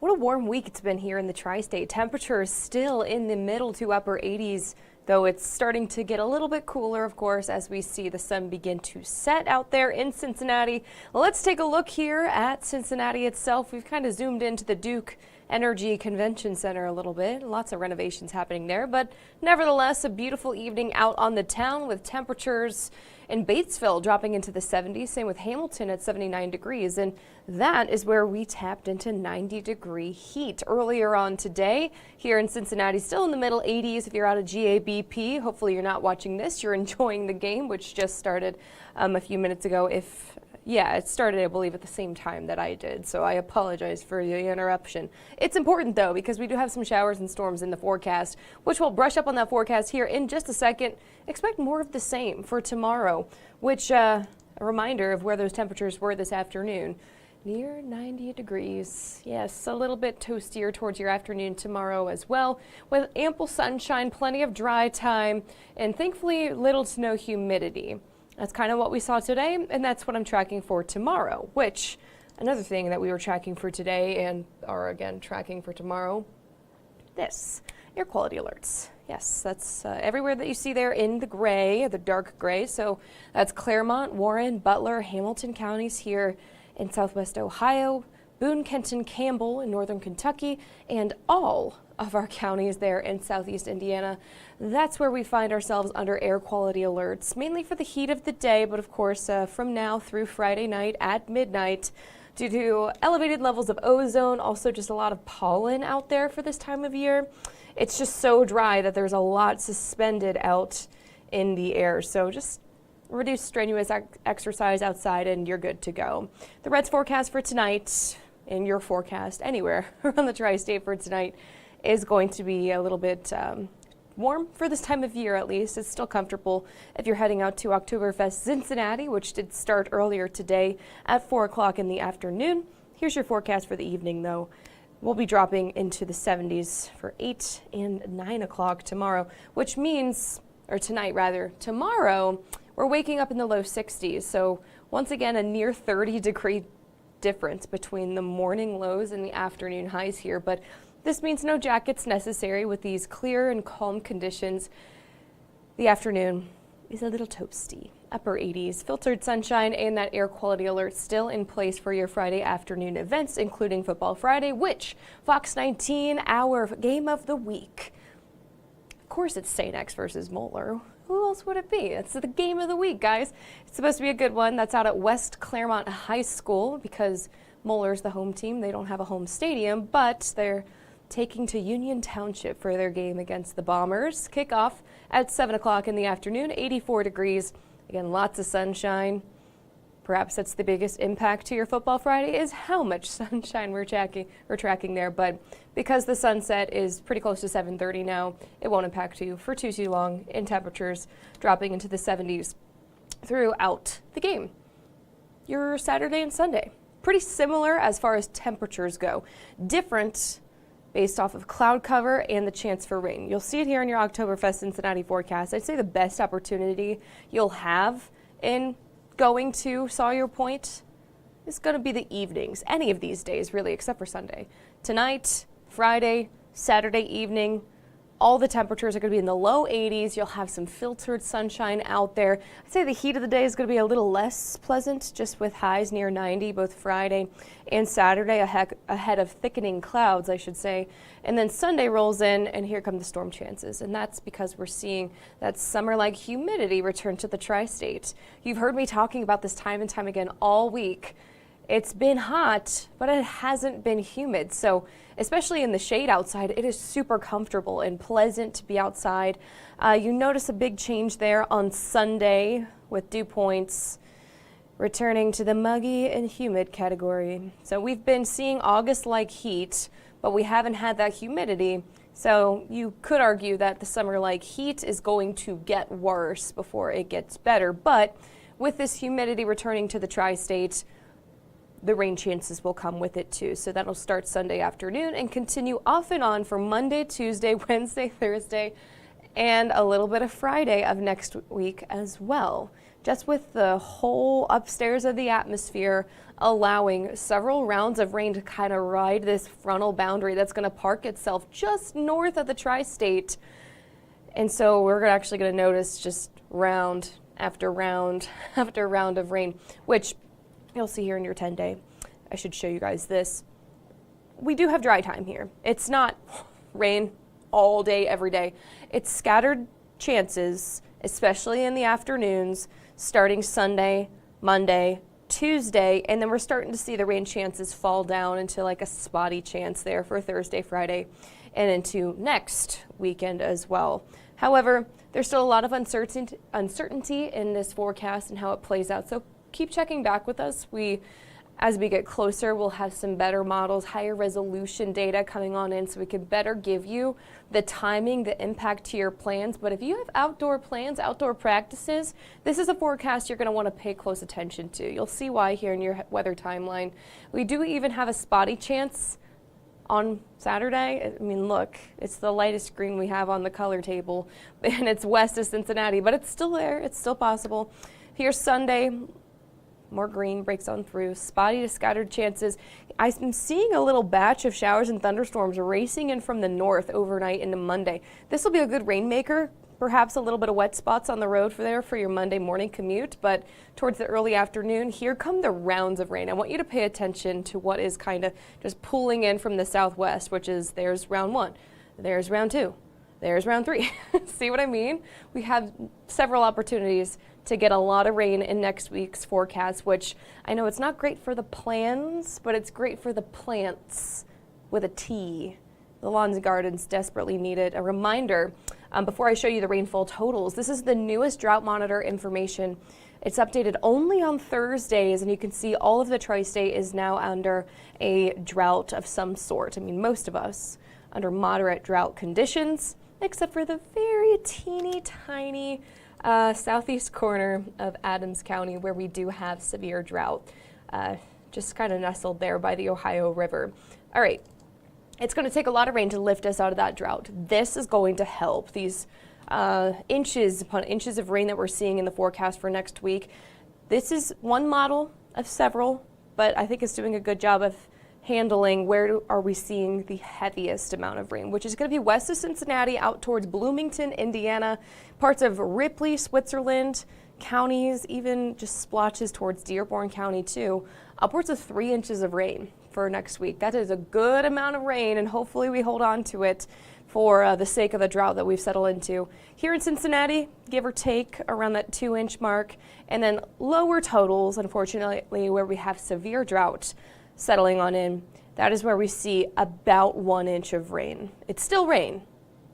What a warm week it's been here in the tri-state. Temperatures still in the middle to upper 80s, though it's starting to get a little bit cooler, of course, as we see the sun begin to set out there in Cincinnati. Let's take a look here at Cincinnati itself. We've kind of zoomed into the Duke Energy Convention Center a little bit. Lots of renovations happening there, but nevertheless, a beautiful evening out on the town with temperatures in Batesville dropping into the 70s, same with Hamilton at 79 degrees, and that is where we tapped into 90-degree heat earlier on today. Here in Cincinnati, still in the middle 80s if you're out of GABP. Hopefully you're not watching this, you're enjoying the game, which just started a few minutes ago. Yeah, it started, I believe, at the same time that I did, so I apologize for the interruption. It's important, though, because we do have some showers and storms in the forecast, which we'll brush up on that forecast here in just a second. Expect more of the same for tomorrow, which, a reminder of where those temperatures were this afternoon. Near 90 degrees. Yes, a little bit toastier towards your afternoon tomorrow as well, with ample sunshine, plenty of dry time, and thankfully little to no humidity. That's kind of what we saw today, and that's what I'm tracking for tomorrow, which another thing that we were tracking for today and are again tracking for tomorrow, this, air quality alerts. Yes, that's everywhere that you see there in the gray, the dark gray. So that's Claremont, Warren, Butler, Hamilton counties here in Southwest Ohio, Boone, Kenton, Campbell in Northern Kentucky, and all of our counties there in Southeast Indiana. That's where we find ourselves under air quality alerts, mainly for the heat of the day, but of course from now through Friday night at midnight, due to elevated levels of ozone, also just a lot of pollen out there for this time of year. It's just so dry that there's a lot suspended out in the air, so just reduce strenuous exercise outside and you're good to go. The Reds forecast for tonight, and your forecast anywhere around the tri-state for tonight, is going to be a little bit warm for this time of year, at least. It's still comfortable if you're heading out to Oktoberfest Cincinnati, which did start earlier today at 4 o'clock in the afternoon. Here's your forecast for the evening, though. We'll be dropping into the 70s for 8 and 9 o'clock tomorrow, which means, or tonight rather, tomorrow we're waking up in the low 60s. So once again, a near 30-degree difference between the morning lows and the afternoon highs here, but this means no jackets necessary with these clear and calm conditions. The afternoon is a little toasty, upper 80s, filtered sunshine, and that air quality alert still in place for your Friday afternoon events, including Football Friday, which Fox 19, our game of the week. Of course it's St. X versus Moeller. Who else would it be? It's the game of the week, guys. It's supposed to be a good one. That's out at West Claremont High School because Moeller's the home team. They don't have a home stadium, but they're taking to Union Township for their game against the Bombers. Kickoff at 7 o'clock in the afternoon, 84 degrees. Again, lots of sunshine. Perhaps that's the biggest impact to your Football Friday is how much sunshine we're tracking there. But because the sunset is pretty close to 7:30 now, it won't impact you for too long, in temperatures dropping into the 70s throughout the game. Your Saturday and Sunday, pretty similar as far as temperatures go. Different based off of cloud cover and the chance for rain. You'll see it here in your Oktoberfest Cincinnati forecast. I'd say the best opportunity you'll have in going to Sawyer Point is going to be the evenings, any of these days really, except for Sunday. Tonight, Friday, Saturday evening, all the temperatures are going to be in the low 80s. You'll have some filtered sunshine out there. I'd say the heat of the day is going to be a little less pleasant, just with highs near 90 both Friday and Saturday, ahead of thickening clouds, I should say. And then Sunday rolls in, and here come the storm chances. And that's because we're seeing that summer-like humidity return to the tri-state. You've heard me talking about this time and time again all week. It's been hot, but it hasn't been humid. So especially in the shade outside, it is super comfortable and pleasant to be outside. You notice a big change there on Sunday with dew points returning to the muggy and humid category. So we've been seeing August-like heat, but we haven't had that humidity. So you could argue that the summer-like heat is going to get worse before it gets better. But with this humidity returning to the tri-state, the rain chances will come with it too. So that'll start Sunday afternoon and continue off and on for Monday, Tuesday, Wednesday, Thursday, and a little bit of Friday of next week as well. just with the whole upstairs of the atmosphere allowing several rounds of rain to kind of ride this frontal boundary that's going to park itself just north of the tri-state. And so we're actually going to notice just round after round after round of rain, which you'll see here in your 10-day. I should show you guys this. We do have dry time here. It's not rain all day, every day. It's scattered chances, especially in the afternoons, starting Sunday, Monday, Tuesday, and then we're starting to see the rain chances fall down into like a spotty chance there for Thursday, Friday, and into next weekend as well. However, there's still a lot of uncertainty in this forecast and how it plays out. So keep checking back with us. As we get closer, we'll have some better models, higher resolution data coming on in so we can better give you the timing, the impact to your plans. But if you have outdoor plans, outdoor practices, this is a forecast you're going to want to pay close attention to. You'll see why here in your weather timeline. We do even have a spotty chance on Saturday. I mean, look, it's the lightest green we have on the color table, and it's west of Cincinnati, but it's still there. It's still possible. Here's Sunday. More green breaks on through, spotty to scattered chances. I'm seeing a little batch of showers and thunderstorms racing in from the north overnight into Monday. This will be a good rainmaker, perhaps a little bit of wet spots on the road for your Monday morning commute, but towards the early afternoon, here come the rounds of rain. I want you to pay attention to what is kind of just pulling in from the southwest, which is there's round 1, there's round 2, there's round 3. See what I mean? We have several opportunities to get a lot of rain in next week's forecast, which I know it's not great for the plans, but it's great for the plants with a T. The lawns and gardens desperately need it. A reminder, before I show you the rainfall totals, this is the newest drought monitor information. It's updated only on Thursdays, and you can see all of the tri-state is now under a drought of some sort. I mean, most of us under moderate drought conditions, except for the very teeny tiny southeast corner of Adams County, where we do have severe drought, just kind of nestled there by the Ohio River. All right, it's going to take a lot of rain to lift us out of that drought. This is going to help. These inches upon inches of rain that we're seeing in the forecast for next week. This is one model of several, but I think it's doing a good job of handling where are we seeing the heaviest amount of rain, which is going to be west of Cincinnati, out towards Bloomington, Indiana, parts of Ripley, Switzerland, counties, even just splotches towards Dearborn County too. Upwards of 3 inches of rain for next week. That is a good amount of rain, and hopefully we hold on to it for the sake of the drought that we've settled into. Here in Cincinnati, give or take around that 2-inch mark, and then lower totals, unfortunately, where we have severe drought settling on in. That is where we see about 1 inch of rain. It's still rain.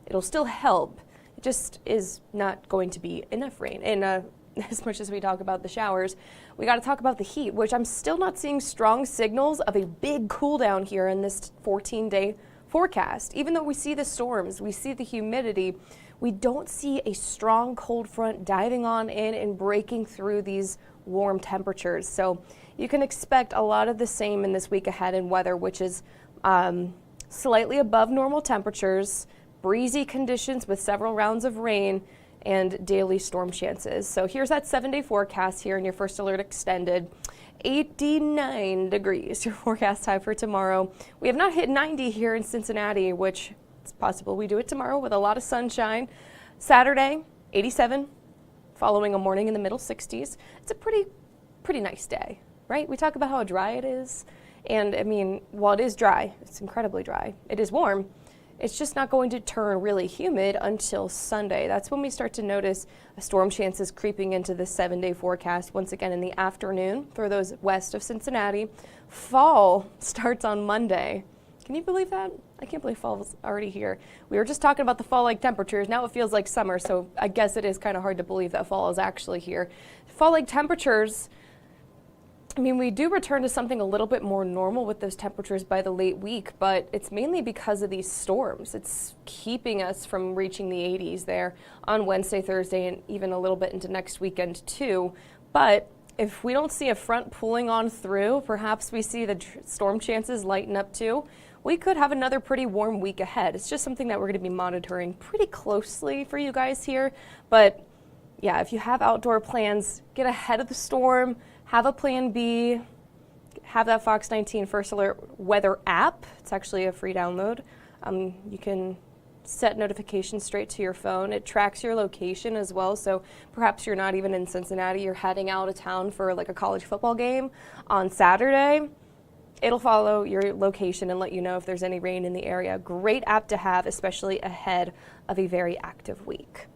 It'll still help. It just is not going to be enough rain. And as much as we talk about the showers, we got to talk about the heat, which I'm still not seeing strong signals of a big cool down here in this 14-day forecast. Even though we see the storms, we see the humidity, we don't see a strong cold front diving on in and breaking through these warm temperatures. So you can expect a lot of the same in this week ahead in weather, which is slightly above normal temperatures, breezy conditions with several rounds of rain, and daily storm chances. So here's that 7-day forecast here in your first alert extended. 89 degrees, your forecast high for tomorrow. We have not hit 90 here in Cincinnati, which it's possible we do it tomorrow with a lot of sunshine. Saturday, 87, following a morning in the middle 60s. It's a pretty nice day, right? We talk about how dry it is. And I mean, while it is dry, it's incredibly dry. It is warm. It's just not going to turn really humid until Sunday. That's when we start to notice storm chances creeping into the 7-day forecast once again in the afternoon for those west of Cincinnati. Fall starts on Monday. Can you believe that? I can't believe fall's already here. We were just talking about the fall-like temperatures. Now it feels like summer, so I guess it is kind of hard to believe that fall is actually here. Fall-like temperatures, I mean, we do return to something a little bit more normal with those temperatures by the late week, but it's mainly because of these storms. It's keeping us from reaching the 80s there on Wednesday, Thursday, and even a little bit into next weekend too. But if we don't see a front pulling on through, perhaps we see the storm chances lighten up too. We could have another pretty warm week ahead. It's just something that we're going to be monitoring pretty closely for you guys here, but yeah, if you have outdoor plans, get ahead of the storm, have a plan B, have that Fox 19 First Alert weather app. It's actually a free download. You can set notifications straight to your phone. It tracks your location as well, so perhaps you're not even in Cincinnati, you're heading out of town for like a college football game on Saturday. It'll follow your location and let you know if there's any rain in the area. Great app to have, especially ahead of a very active week.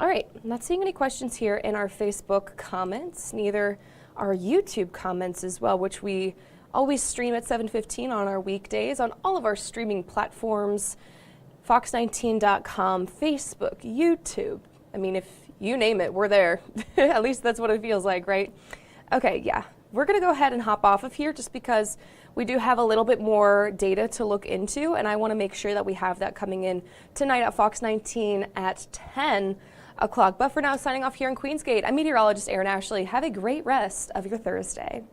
All right, I'm not seeing any questions here in our Facebook comments, neither our YouTube comments as well, which we always stream at 7:15 on our weekdays on all of our streaming platforms. Fox19.com, Facebook, YouTube. I mean, if you name it, we're there. At least that's what it feels like, right? Okay, yeah. We're going to go ahead and hop off of here just because we do have a little bit more data to look into, and I want to make sure that we have that coming in tonight at Fox 19 at 10 o'clock. But for now, signing off here in Queensgate, I'm meteorologist Erin Ashley. Have a great rest of your Thursday.